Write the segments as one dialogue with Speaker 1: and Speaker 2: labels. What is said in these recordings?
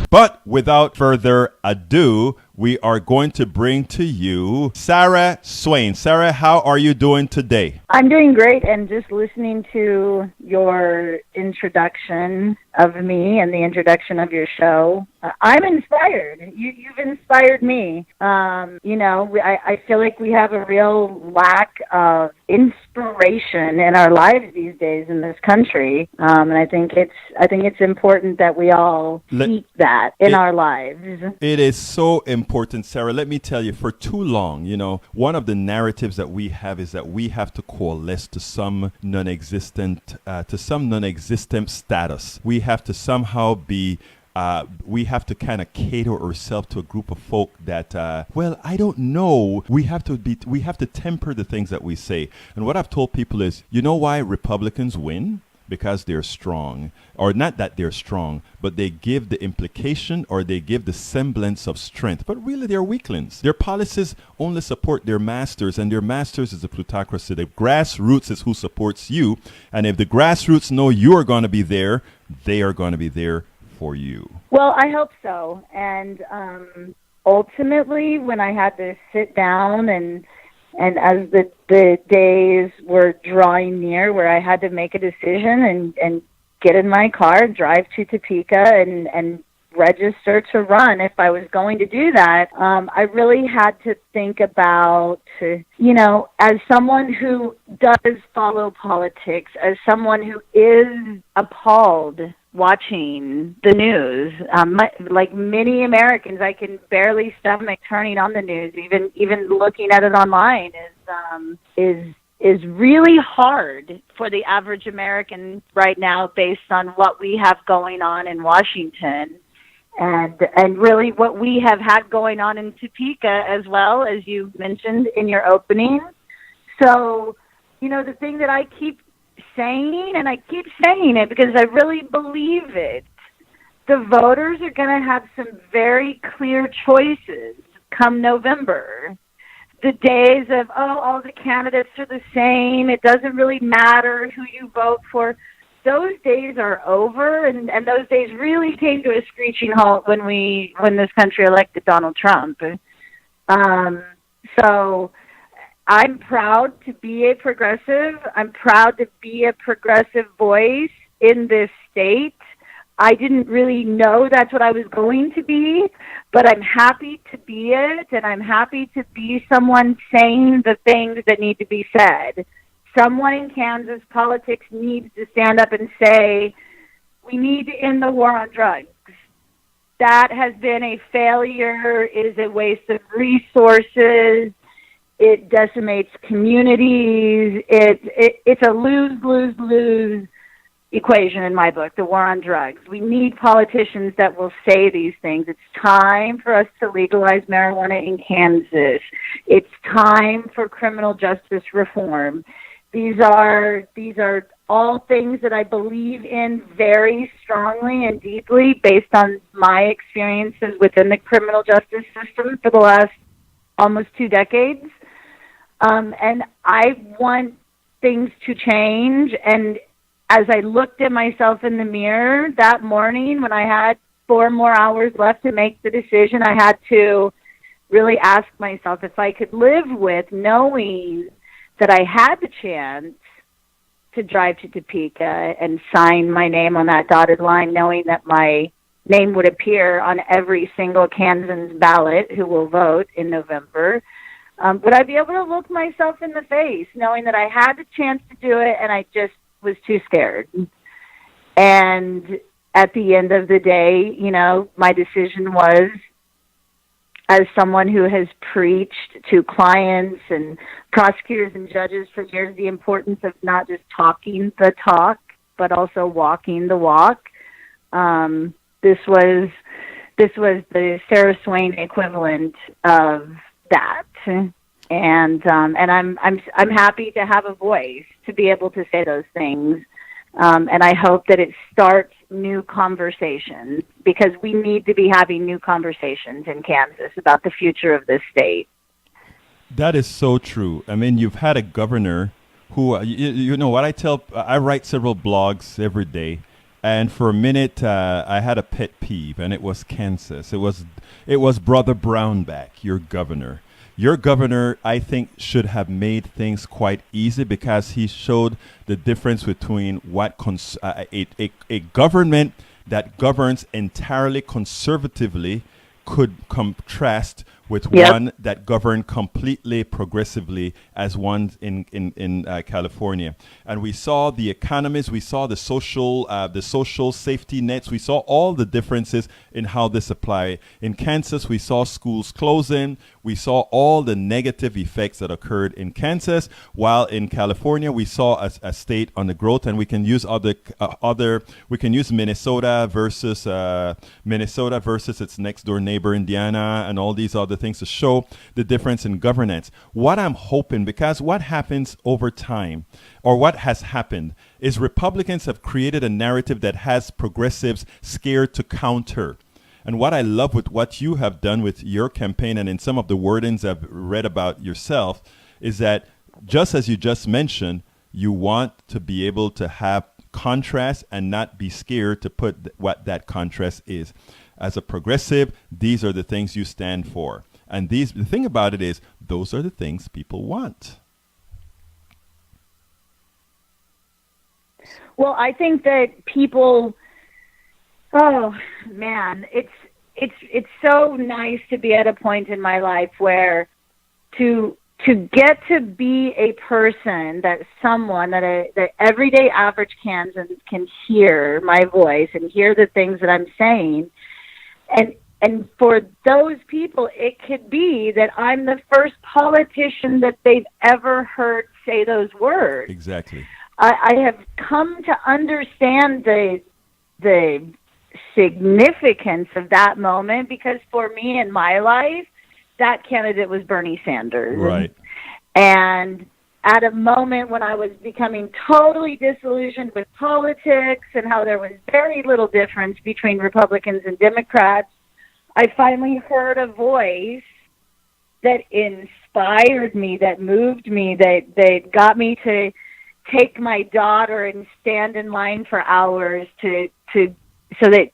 Speaker 1: But without further ado, we are going to bring to you Sarah Swain. Sarah, how are you doing today?
Speaker 2: I'm doing great, and just listening to your introduction of me and the introduction of your show, I'm inspired. You've inspired me. I feel like we have a real lack of inspiration in our lives these days in this country, and I think it's important that we all seek that in our lives.
Speaker 1: It is so important, Sarah. Let me tell you, for too long, one of the narratives that we have is that we have to coalesce to some non-existent status. We have to somehow be we have to kind of cater ourselves to a group of folk that, I don't know. We have to temper the things that we say. And what I've told people is, you know why Republicans win? Because they're strong. Or not that they're strong, but they give the implication or they give the semblance of strength. But really, they're weaklings. Their policies only support their masters, and their masters is a plutocracy. The grassroots is who supports you. And if the grassroots know you're going to be there, they are going to be there for you.
Speaker 2: Well, I hope so. And ultimately, when I had to sit down and as the days were drawing near where I had to make a decision and get in my car, drive to Topeka and register to run if I was going to do that, I really had to think about, as someone who does follow politics, as someone who is appalled watching the news, like many Americans, I can barely stomach turning on the news. Even looking at it online is really hard for the average American right now, based on what we have going on in Washington, and really what we have had going on in Topeka as well, as you mentioned in your opening. So, the thing that I keep saying, and I keep saying it because I really believe it, the voters are going to have some very clear choices come November. The days of, all the candidates are the same, it doesn't really matter who you vote for, those days are over, and those days really came to a screeching halt when this country elected Donald Trump. So I'm proud to be a progressive. I'm proud to be a progressive voice in this state. I didn't really know that's what I was going to be, but I'm happy to be it, and I'm happy to be someone saying the things that need to be said. Someone in Kansas politics needs to stand up and say, we need to end the war on drugs. That has been a failure. It is a waste of resources. It decimates communities. It's a lose-lose-lose equation in my book, the war on drugs. We need politicians that will say these things. It's time for us to legalize marijuana in Kansas. It's time for criminal justice reform. These are all things that I believe in very strongly and deeply based on my experiences within the criminal justice system for the last almost 2 decades. And I want things to change. And as I looked at myself in the mirror that morning when I had 4 more hours left to make the decision, I had to really ask myself if I could live with knowing that I had the chance to drive to Topeka and sign my name on that dotted line, knowing that my name would appear on every single Kansan's ballot who will vote in November. Would I be able to look myself in the face knowing that I had the chance to do it and I just was too scared? And at the end of the day, my decision was, as someone who has preached to clients and prosecutors and judges for years the importance of not just talking the talk, but also walking the walk, this was the Sarah Swain equivalent of that. And I'm happy to have a voice to be able to say those things. And I hope that it starts new conversations, because we need to be having new conversations in Kansas about the future of this state.
Speaker 1: That is so true. I mean, you've had a governor who, you know what I tell, I write several blogs every day, And for a minute, I had a pet peeve, and it was Kansas. It was Brother Brownback, your governor. Your governor, I think, should have made things quite easy because he showed the difference between a government that governs entirely conservatively could contrast with
Speaker 2: Yep.
Speaker 1: one that governed completely progressively as one in California. And we saw the economies, we saw the social safety nets, we saw all the differences in how this applied. In Kansas, we saw schools closing, we saw all the negative effects that occurred in Kansas, while in California, we saw a state on the growth, and we can use we can use Minnesota versus its next door neighbor Indiana, and all these other things to show the difference in governance. What I'm hoping, because what happens over time, or what has happened, is Republicans have created a narrative that has progressives scared to counter. And what I love with what you have done with your campaign and in some of the wordings I've read about yourself is that, just as you just mentioned, you want to be able to have contrast and not be scared to put what that contrast is. As a progressive, these are the things you stand for. And the thing about it is, those are the things people want.
Speaker 2: Well, I think that people, oh man, it's so nice to be at a point in my life where to get to be a person that that everyday average Kansan can hear my voice and hear the things that I'm saying. And for those people, it could be that I'm the first politician that they've ever heard say those words.
Speaker 1: Exactly.
Speaker 2: I have come to understand the significance of that moment, because for me in my life, that candidate was Bernie Sanders.
Speaker 1: Right.
Speaker 2: And at a moment when I was becoming totally disillusioned with politics and how there was very little difference between Republicans and Democrats, I finally heard a voice that inspired me, that moved me, that got me to take my daughter and stand in line for hours so that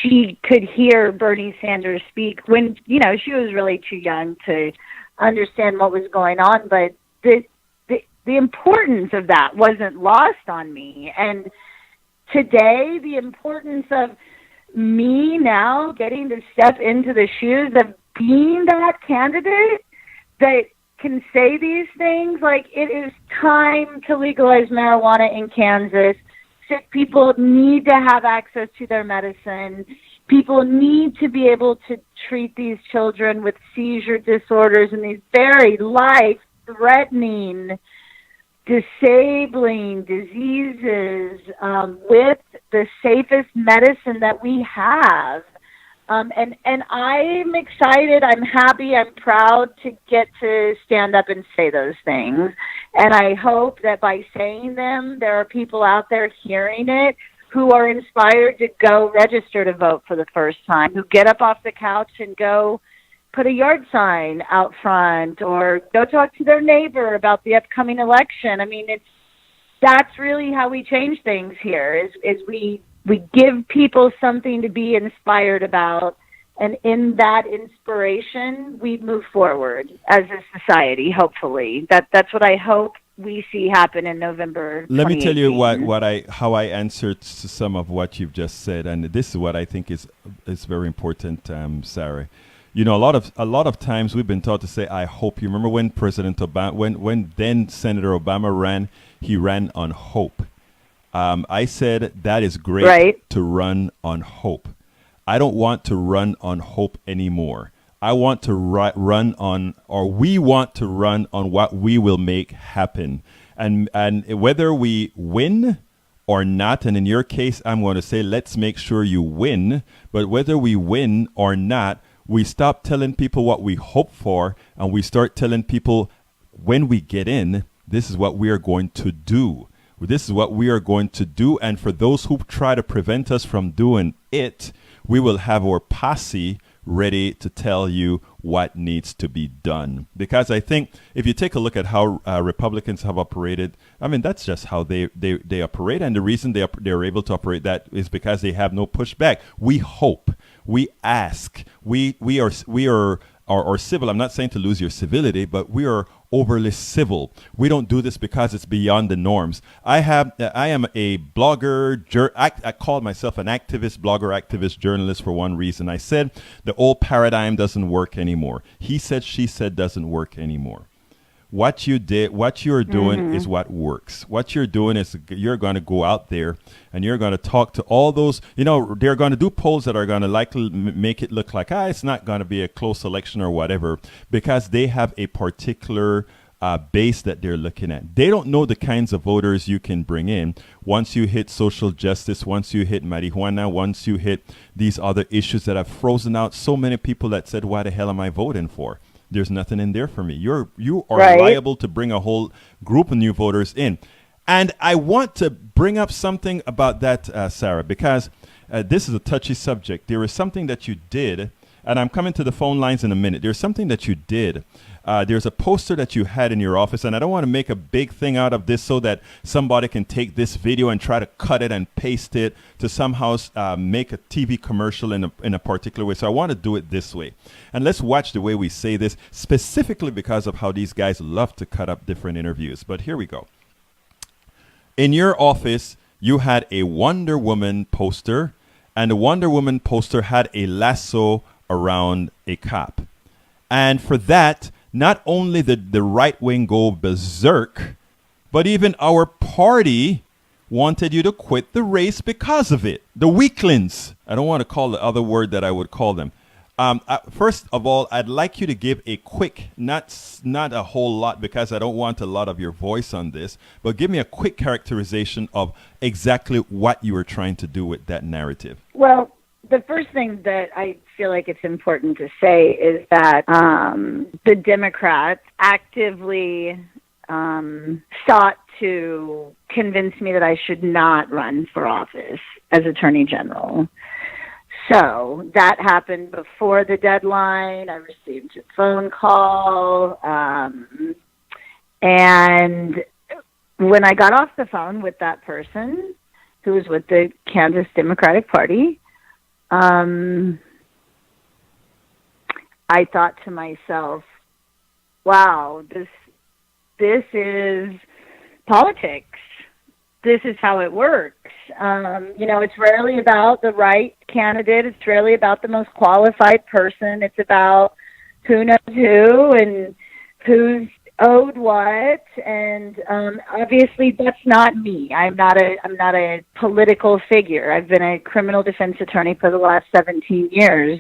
Speaker 2: she could hear Bernie Sanders speak when, she was really too young to understand what was going on. But the importance of that wasn't lost on me. And today, the importance of me now getting to step into the shoes of being that candidate that can say these things, like, it is time to legalize marijuana in Kansas. Sick people need to have access to their medicine. People need to be able to treat these children with seizure disorders and these very life-threatening, disabling diseases with the safest medicine that we have. And I'm excited, I'm happy, I'm proud to get to stand up and say those things. And I hope that by saying them, there are people out there hearing it who are inspired to go register to vote for the first time, who get up off the couch and go put a yard sign out front or go talk to their neighbor about the upcoming election. I mean, that's really how we change things here, is we give people something to be inspired about, and in that inspiration, we move forward as a society, hopefully. That's what I hope we see happen in November.
Speaker 1: Let me tell you how I answered to some of what you've just said, and this is what I think is very important, Sarah. A lot of times we've been taught to say, "I hope." You remember when President Obama, when then Senator Obama ran, he ran on hope. I said that is great to run on hope. I don't want to run on hope anymore. I want to run on, or we want to run on what we will make happen. And whether we win or not, and in your case, I'm going to say, let's make sure you win. But whether we win or not, we stop telling people what we hope for, and we start telling people, when we get in, this is what we are going to do. This is what we are going to do. And for those who try to prevent us from doing it, we will have our posse ready to tell you what needs to be done. Because I think if you take a look at how Republicans have operated, I mean, that's just how they operate. And the reason they're able to operate that is because they have no pushback. We hope, we ask, we are civil. I'm not saying to lose your civility, but we are overly civil. We don't do this because it's beyond the norms. I am a blogger. I call myself an activist, blogger, activist, journalist for one reason. I said the old paradigm doesn't work anymore. He said, she said doesn't work anymore. What you're doing is what works. What you're doing is you're going to go out there and you're going to talk to all those, they're going to do polls that are going to likely make it look like, it's not going to be a close election or whatever, because they have a particular base that they're looking at. They don't know the kinds of voters you can bring in once you hit social justice, once you hit marijuana, once you hit these other issues that have frozen out so many people that said, why the hell am I voting for? There's nothing in there for me. You are
Speaker 2: right.
Speaker 1: liable to bring a whole group of new voters in. And I want to bring up something about that, Sarah, because this is a touchy subject. There is something that you did, and I'm coming to the phone lines in a minute. There's something that you did. There's a poster that you had in your office, and I don't want to make a big thing out of this so that somebody can take this video and try to cut it and paste it to somehow make a TV commercial in a particular way. So I want to do it this way. And let's watch the way we say this, specifically because of how these guys love to cut up different interviews. But here we go. In your office, you had a Wonder Woman poster, and the Wonder Woman poster had a lasso around a cop. And for that, not only did the right wing go berserk, but even our party wanted you to quit the race because of it. The weaklings. I don't want to call the other word that I would call them. First of all, I'd like you to give a quick, not a whole lot, because I don't want a lot of your voice on this, but give me a quick characterization of exactly what you were trying to do with that narrative.
Speaker 2: Well, the first thing that I feel like it's important to say is that the Democrats actively sought to convince me that I should not run for office as Attorney General. So that happened before the deadline. I received a phone call. And when I got off the phone with that person who was with the Kansas Democratic Party, I thought to myself, wow, this is politics. This is how it works. It's rarely about the right candidate. It's rarely about the most qualified person. It's about who knows who and who's owed what. And obviously, that's not me. I'm not a political figure. I've been a criminal defense attorney for the last 17 years.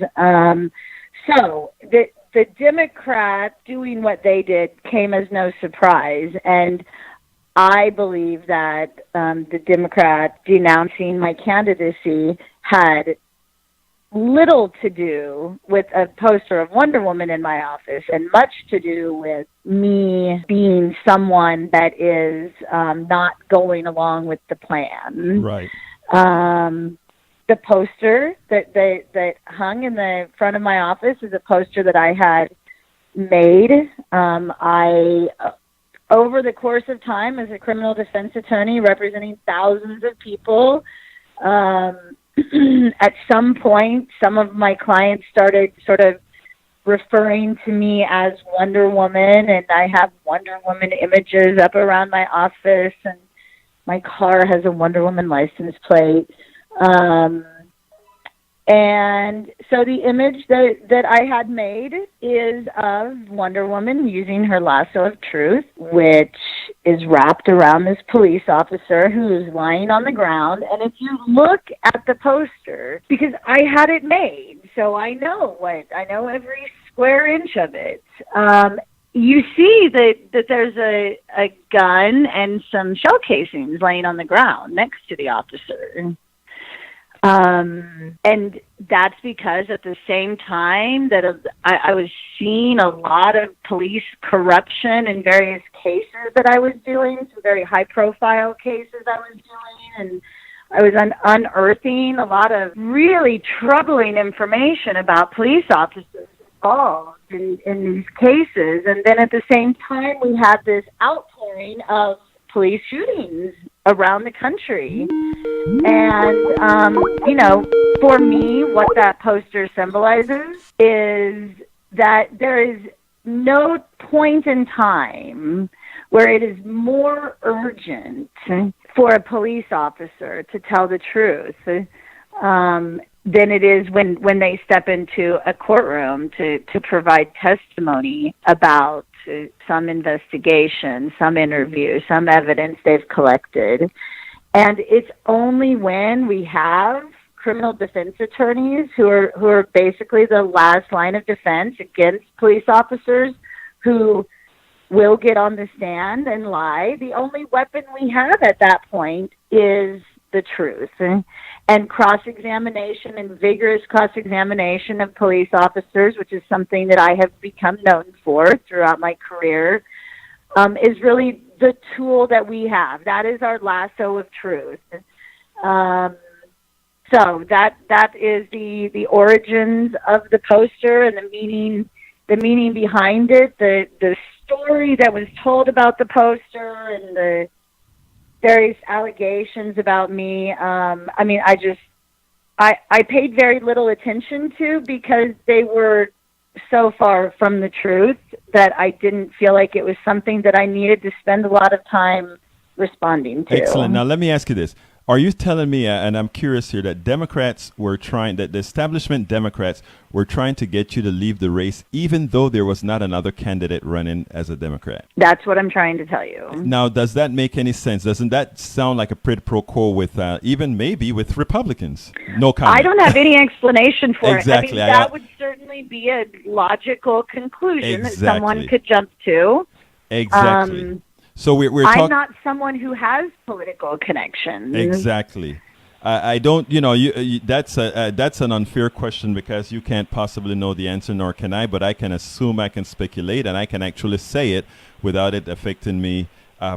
Speaker 2: So the Democrats doing what they did came as no surprise. And I believe that the Democrats denouncing my candidacy had little to do with a poster of Wonder Woman in my office and much to do with me being someone that is not going along with the plan.
Speaker 1: Right.
Speaker 2: The poster that hung in the front of my office is a poster that I had made. Over the course of time as a criminal defense attorney representing thousands of people, at some point, some of my clients started sort of referring to me as Wonder Woman, and I have Wonder Woman images up around my office, and my car has a Wonder Woman license plate. And so the image that I had made is of Wonder Woman using her lasso of truth, which is wrapped around this police officer who is lying on the ground. And if you look at the poster, because I had it made, so I know every square inch of it. You see that there's a gun and some shell casings laying on the ground next to the officer. And that's because at the same time that I was seeing a lot of police corruption in various cases that I was doing, some very high-profile cases I was doing, and I was unearthing a lot of really troubling information about police officers involved in these cases. And then at the same time, we had this outpouring of police shootings around the country. And, for me, what that poster symbolizes is that there is no point in time where it is more urgent for a police officer to tell the truth than it is when they step into a courtroom to provide testimony about some investigation, some interview, some evidence they've collected. And it's only when we have criminal defense attorneys who are basically the last line of defense against police officers who will get on the stand and lie. The only weapon we have at that point is the truth. And cross-examination and vigorous cross-examination of police officers, which is something that I have become known for throughout my career, is really the tool that we have. That is our lasso of truth. So that is the origins of the poster and the meaning behind it, the story that was told about the poster and the various allegations about me. I paid very little attention to because they were so far from the truth that I didn't feel like it was something that I needed to spend a lot of time responding to.
Speaker 1: Excellent. Now, let me ask you this. Are you telling me, and I'm curious here, that the establishment Democrats were trying to get you to leave the race even though there was not another candidate running as a Democrat?
Speaker 2: That's what I'm trying to tell you.
Speaker 1: Now, does that make any sense? Doesn't that sound like a quid pro quo with even maybe with Republicans? No comment.
Speaker 2: I don't have any explanation for
Speaker 1: exactly.
Speaker 2: it. I mean, that would certainly be a logical conclusion that someone could jump to.
Speaker 1: Exactly. So we're talking.
Speaker 2: I'm not someone who has political connections.
Speaker 1: Exactly. I don't. That's an unfair question because you can't possibly know the answer, nor can I. But I can assume, I can speculate, and I can actually say it without it affecting me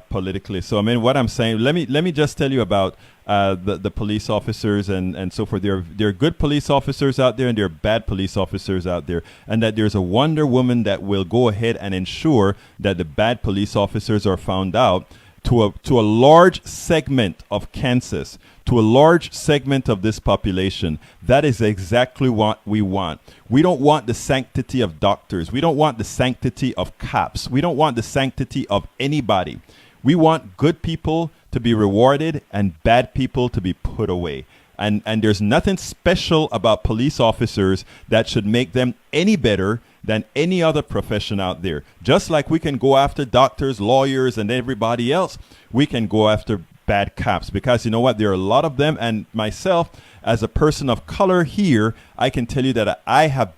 Speaker 1: politically. So I mean, what I'm saying. Let me just tell you about the police officers and so forth. There are good police officers out there and there are bad police officers out there, and that there's a Wonder Woman that will go ahead and ensure that the bad police officers are found out to a large segment of Kansas, to a large segment of this population. That is exactly what we want. We don't want the sanctity of doctors. We don't want the sanctity of cops. We don't want the sanctity of anybody. We want good people to be rewarded and bad people to be put away. And there's nothing special about police officers that should make them any better than any other profession out there. Just like we can go after doctors, lawyers, and everybody else, we can go after bad cops, because you know what? There are a lot of them. And myself, as a person of color here, I can tell you that I have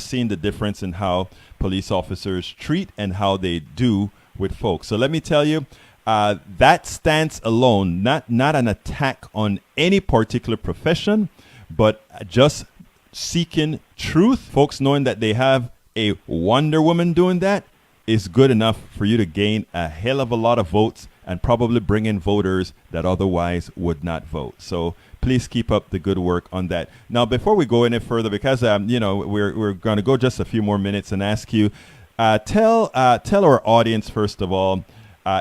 Speaker 1: seen the difference in how police officers treat and how they do with folks. So let me tell you, that stance alone, not an attack on any particular profession, but just seeking truth. Folks knowing that they have a Wonder Woman doing that is good enough for you to gain a hell of a lot of votes and probably bring in voters that otherwise would not vote. So please keep up the good work on that. Now, before we go any further, because we're going to go just a few more minutes and ask you, tell our audience first of all,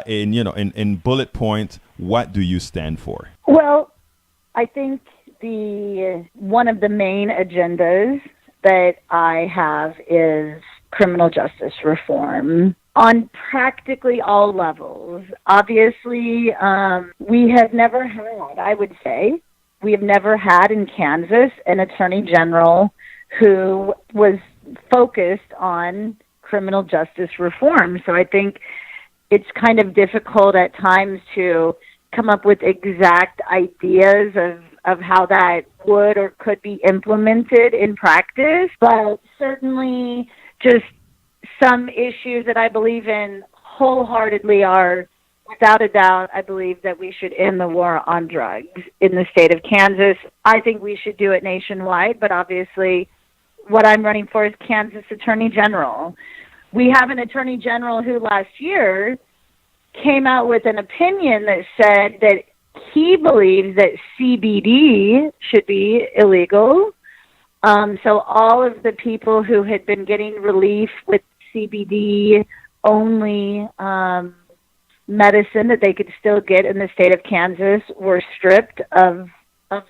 Speaker 1: in bullet points, what do you stand for?
Speaker 2: Well, I think one of the main agendas that I have is criminal justice reform on practically all levels. Obviously, we have never had in Kansas an attorney general who was focused on criminal justice reform. So I think it's kind of difficult at times to come up with exact ideas of how that would or could be implemented in practice, but certainly just some issues that I believe in wholeheartedly are, without a doubt, I believe that we should end the war on drugs in the state of Kansas. I think we should do it nationwide, but obviously what I'm running for is Kansas Attorney General. We have an Attorney General who last year came out with an opinion that said that he believes that CBD should be illegal. So all of the people who had been getting relief with CBD only medicine that they could still get in the state of Kansas were stripped of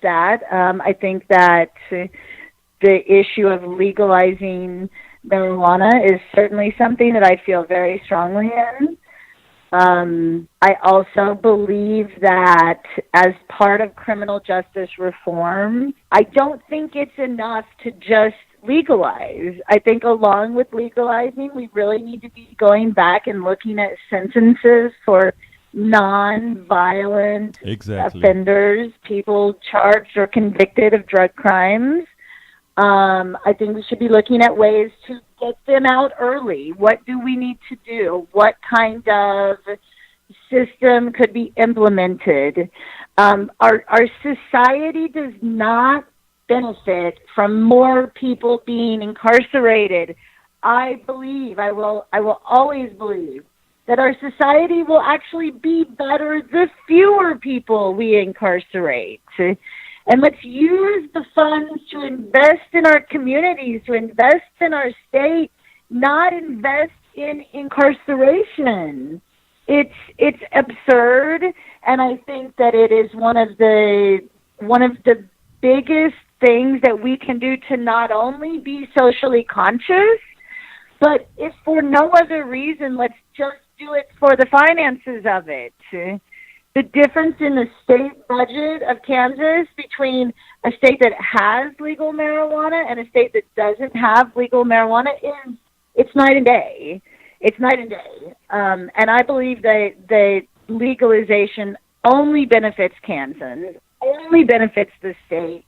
Speaker 2: that. I think that the issue of legalizing marijuana is certainly something that I feel very strongly in. I also believe that as part of criminal justice reform, I don't think it's enough to just legalize. I think along with legalizing, we really need to be going back and looking at sentences for non-violent offenders, people charged or convicted of drug crimes. I think we should be looking at ways to get them out early. What do we need to do? What kind of system could be implemented? Our society does not benefit from more people being incarcerated. I will always believe that our society will actually be better the fewer people we incarcerate. And let's use the funds to invest in our communities, to invest in our state, not invest in incarceration. It's absurd, and I think that it is one of the biggest things that we can do to not only be socially conscious, but if for no other reason, let's just do it for the finances of it. The difference in the state budget of Kansas between a state that has legal marijuana and a state that doesn't have legal marijuana it's night and day. It's night and day. And I believe that legalization only benefits Kansans, only benefits the state,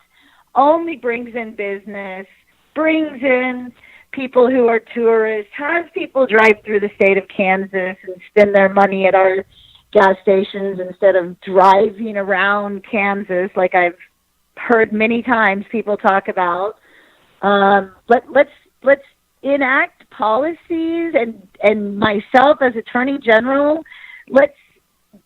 Speaker 2: only brings in business, brings in people who are tourists, has people drive through the state of Kansas and spend their money at our gas stations instead of driving around Kansas, like I've heard many times people talk about. Let's enact policies, and myself as Attorney General, let's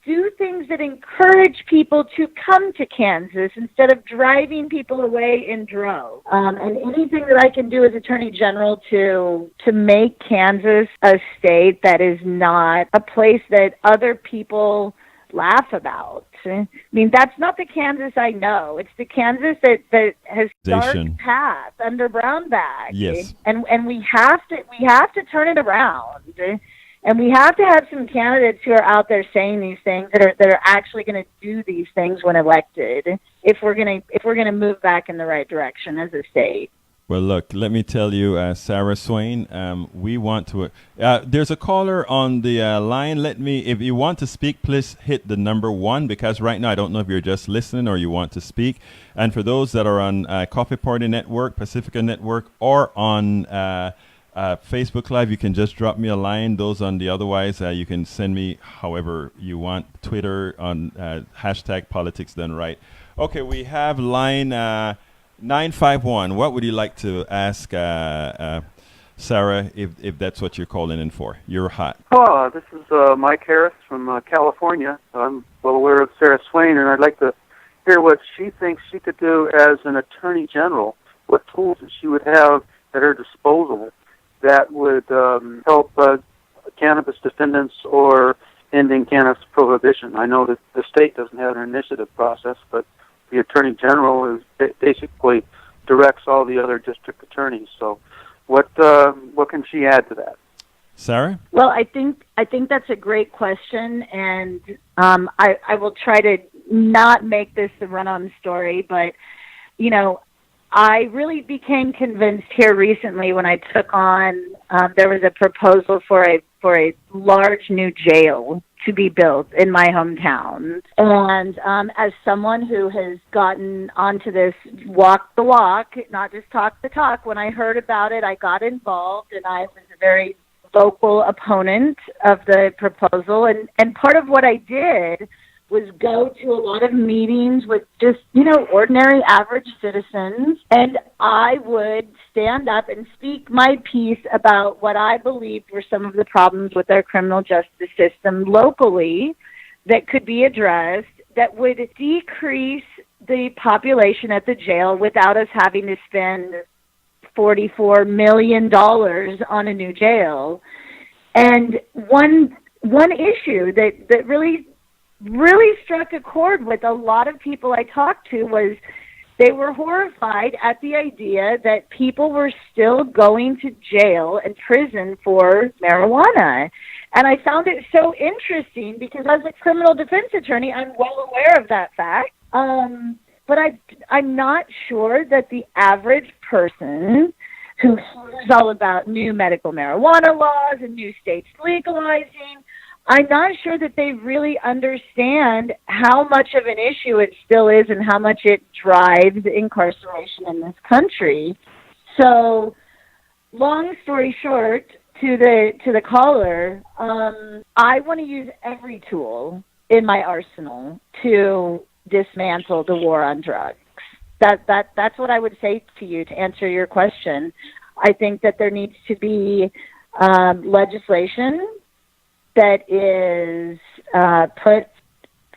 Speaker 2: do things that encourage people to come to Kansas instead of driving people away in droves. And anything that I can do as Attorney General to make Kansas a state that is not a place that other people laugh about. I mean, that's not the Kansas I know. It's the Kansas that has dark path under Brownback.
Speaker 1: Yes.
Speaker 2: And we have to turn it around. And we have to have some candidates who are out there saying these things that are actually going to do these things when elected. If we're going to move back in the right direction as a state.
Speaker 1: Well, look, let me tell you, Sarah Swain, we want to. There's a caller on the line. If you want to speak, please hit the number 1, because right now I don't know if you're just listening or you want to speak. And for those that are on Coffee Party Network, Pacifica Network, or on Facebook Live, you can just drop me a line. Those on the otherwise, you can send me however you want. Twitter on hashtag politics done right. Okay, we have line 951. What would you like to ask Sarah, if that's what you're calling in for? You're hot.
Speaker 3: Hello, this is Mike Harris from California. I'm well aware of Sarah Swain, and I'd like to hear what she thinks she could do as an attorney general, what tools that she would have at her disposal that would help cannabis defendants or ending cannabis prohibition. I know that the state doesn't have an initiative process, but the attorney general basically directs all the other district attorneys. So, what can she add to that?
Speaker 1: Sarah?
Speaker 2: Well, I think that's a great question, and I will try to not make this a run-on story, but I really became convinced here recently when I took on. There was a proposal for a large new jail to be built in my hometown. And as someone who has gotten onto this walk the walk, not just talk the talk, when I heard about it, I got involved, and I was a very vocal opponent of the proposal. And part of what I did was go to a lot of meetings with just, ordinary average citizens, and I would stand up and speak my piece about what I believed were some of the problems with our criminal justice system locally that could be addressed that would decrease the population at the jail without us having to spend $44 million on a new jail. And one issue that really struck a chord with a lot of people I talked to was they were horrified at the idea that people were still going to jail and prison for marijuana. And I found it so interesting because as a criminal defense attorney, I'm well aware of that fact. But I'm not sure that the average person who hears all about new medical marijuana laws and new states legalizing, I'm not sure that they really understand how much of an issue it still is and how much it drives incarceration in this country. So, long story short, to the caller, I want to use every tool in my arsenal to dismantle the war on drugs. That's what I would say to you to answer your question. I think that there needs to be legislation that is put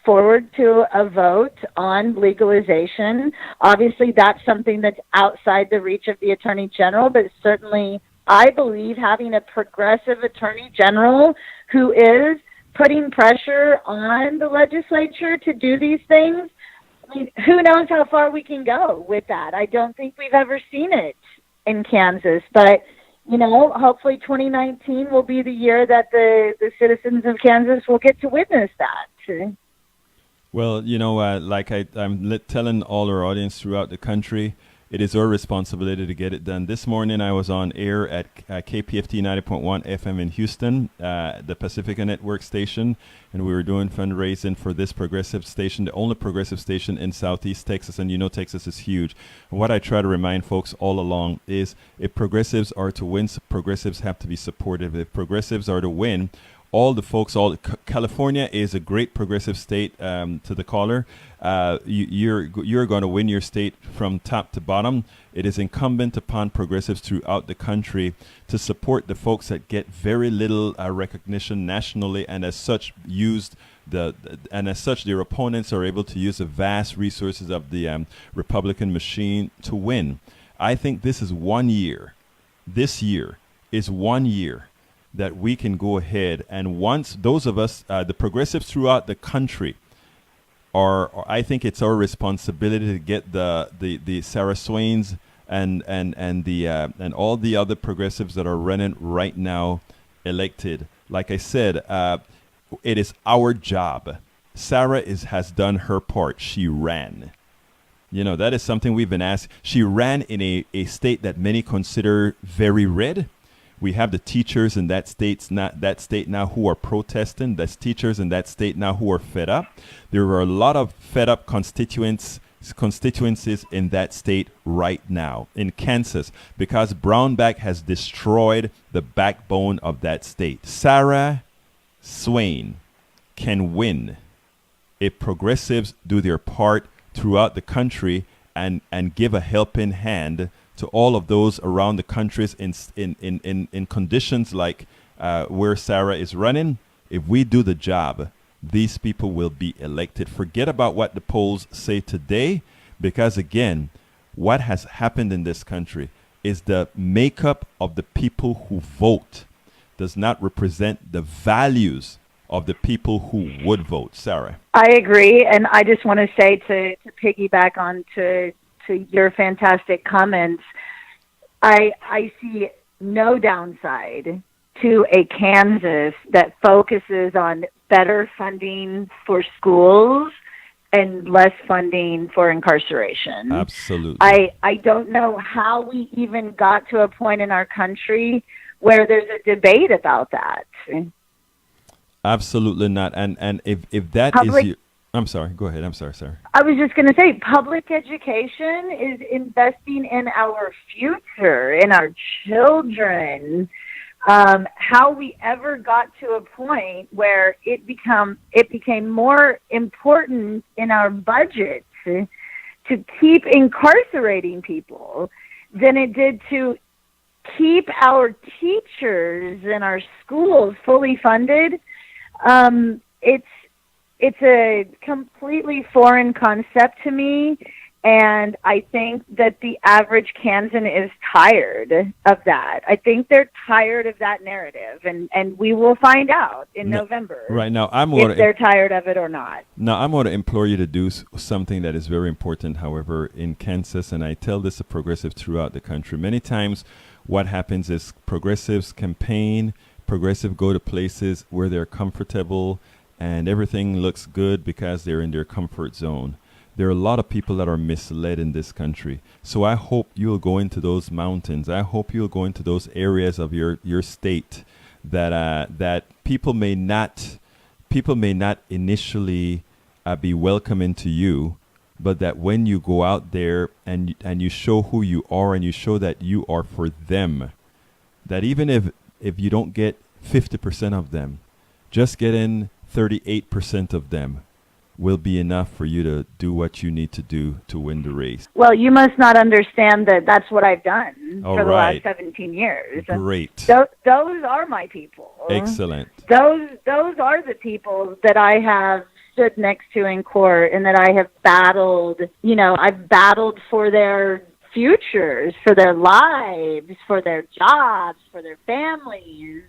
Speaker 2: forward to a vote on legalization. Obviously, that's something that's outside the reach of the Attorney General, but certainly I believe having a progressive Attorney General who is putting pressure on the legislature to do these things, I mean, who knows how far we can go with that. I don't think we've ever seen it in Kansas, but hopefully 2019 will be the year that the citizens of Kansas will get to witness that.
Speaker 1: Well, like I'm telling all our audience throughout the country, it is our responsibility to get it done. This morning I was on air at KPFT 90.1 FM in Houston, the Pacifica Network station, and we were doing fundraising for this progressive station, the only progressive station in Southeast Texas, and Texas is huge. And what I try to remind folks all along is if progressives are to win, progressives have to be supportive. If progressives are to win, California is a great progressive state. To the caller, you're going to win your state from top to bottom. It is incumbent upon progressives throughout the country to support the folks that get very little recognition nationally, and as such their opponents are able to use the vast resources of the Republican machine to win. I think this is 1 year. This year is 1 year that we can go ahead, and once those of us, the progressives throughout the country, I think it's our responsibility to get the Sarah Swains and all the other progressives that are running right now elected. Like I said, it is our job. Sarah has done her part. She ran. That is something we've been asked. She ran in a state that many consider very red. We have the teachers in that state now who are protesting. There's teachers in that state now who are fed up. There are a lot of fed up constituencies in that state right now in Kansas because Brownback has destroyed the backbone of that state. Sarah Swain can win if progressives do their part throughout the country and give a helping hand to all of those around the countries in conditions like where Sarah is running. If we do the job, these people will be elected. Forget about what the polls say today, because again, what has happened in this country is the makeup of the people who vote does not represent the values of the people who would vote. Sarah.
Speaker 2: I agree, and I just want to say to piggyback on to your fantastic comments, I see no downside to a Kansas that focuses on better funding for schools and less funding for incarceration.
Speaker 1: Absolutely.
Speaker 2: I don't know how we even got to a point in our country where there's a debate about that.
Speaker 1: Absolutely not. And if that
Speaker 2: Public,
Speaker 1: is your... I'm sorry. Go ahead. I'm sorry, Sarah.
Speaker 2: I was just going to say, public education is investing in our future, in our children. How we ever got to a point where it became more important in our budget to keep incarcerating people than it did to keep our teachers and our schools fully funded. it's a completely foreign concept to me, and I think that the average Kansan is tired of that. I think they're tired of that narrative, and we will find out in November
Speaker 1: right now,
Speaker 2: if they're tired of it or not.
Speaker 1: Now, I'm going to implore you to do something that is very important, however, in Kansas, and I tell this to progressives throughout the country. Many times what happens is progressives campaign, progressives go to places where they're comfortable, and everything looks good because they're in their comfort zone. There are a lot of people that are misled in this country. So I hope you'll go into those mountains. I hope you'll go into those areas of your state that people may not initially be welcoming to you, but that when you go out there and you show who you are and you show that you are for them, that even if you don't get 50% of them, just getting 38% of them will be enough for you to do what you need to do to win the race.
Speaker 2: Well, you must not understand that that's what I've done for the last 17 years.
Speaker 1: Great.
Speaker 2: Those are my people.
Speaker 1: Excellent.
Speaker 2: Those are the people that I have stood next to in court and that I have battled. I've battled for their futures, for their lives, for their jobs, for their families.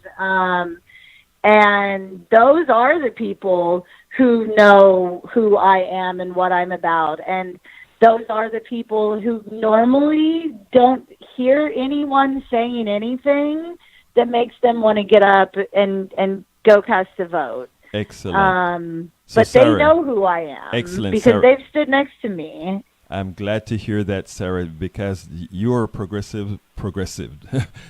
Speaker 2: And those are the people who know who I am and what I'm about. And those are the people who normally don't hear anyone saying anything that makes them want to get up and go cast a vote.
Speaker 1: Excellent.
Speaker 2: But Sarah, they know who I am.
Speaker 1: Excellent,
Speaker 2: because
Speaker 1: Sarah,
Speaker 2: they've stood next to me.
Speaker 1: I'm glad to hear that, Sarah, because you're a progressive.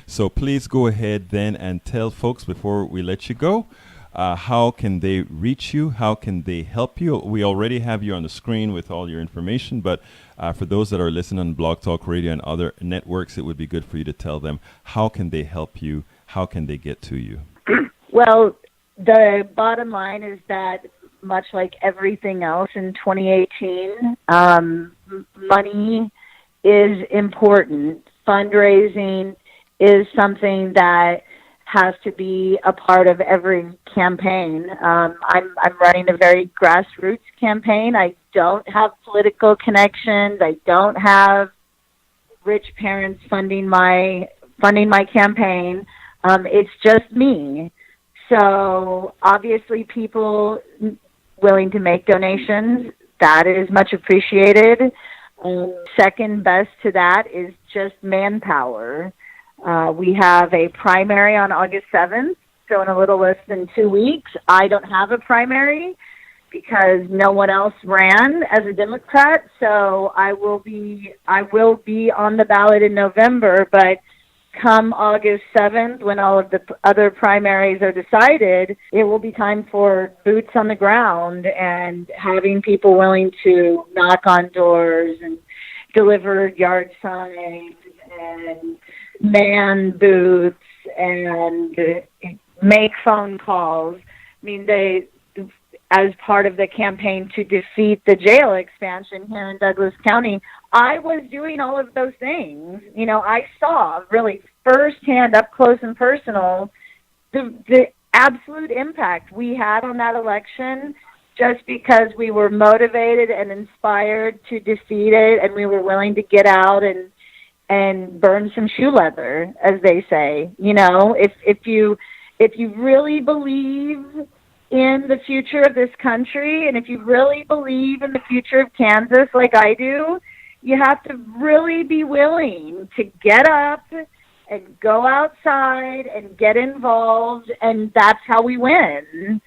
Speaker 1: So please go ahead then and tell folks before we let you go, how can they reach you? How can they help you? We already have you on the screen with all your information, but for those that are listening on Blog Talk Radio and other networks, it would be good for you to tell them, how can they help you? How can they get to you?
Speaker 2: Well, the bottom line is that much like everything else in 2018, money is important. Fundraising is something that has to be a part of every campaign. I'm running a very grassroots campaign. I don't have political connections. I don't have rich parents funding my campaign. It's just me. So obviously people willing to make donations, that is much appreciated. Second best to that is just manpower. We have a primary on August 7th, so in a little less than 2 weeks. I don't have a primary because no one else ran as a Democrat, so I will be on the ballot in November, but come August 7th, when all of the other primaries are decided, it will be time for boots on the ground and having people willing to knock on doors and deliver yard signs and man booths and make phone calls. I mean, as part of the campaign to defeat the jail expansion here in Douglas County, I was doing all of those things. I saw really firsthand, up close and personal, the absolute impact we had on that election just because we were motivated and inspired to defeat it, and we were willing to get out and burn some shoe leather, as they say. If you really believe in the future of this country, and if you really believe in the future of Kansas like I do, you have to really be willing to get up and go outside and get involved, and that's how we win.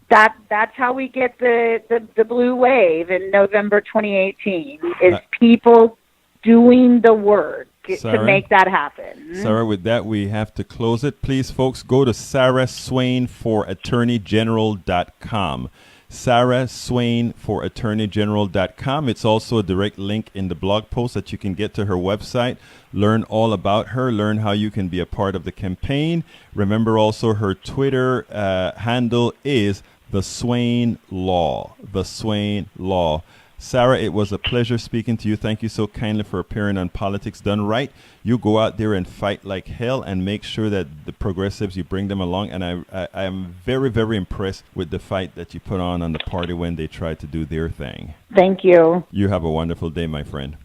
Speaker 2: That's how we get the blue wave in November 2018, is people doing the work to make that happen.
Speaker 1: Sarah, with that, we have to close it. Please, folks, go to sarahswainforattorneygeneral.com. sarahswainforattorneygeneral.com. It's also a direct link in the blog post that you can get to her website, learn all about her, learn how you can be a part of the campaign. Remember also her Twitter handle is The Swain Law. The Swain Law. Sarah, it was a pleasure speaking to you. Thank you so kindly for appearing on Politics Done Right. You go out there and fight like hell and make sure that the progressives, you bring them along. And I am very, very impressed with the fight that you put on the party when they tried to do their thing.
Speaker 2: Thank you.
Speaker 1: You have a wonderful day, my friend.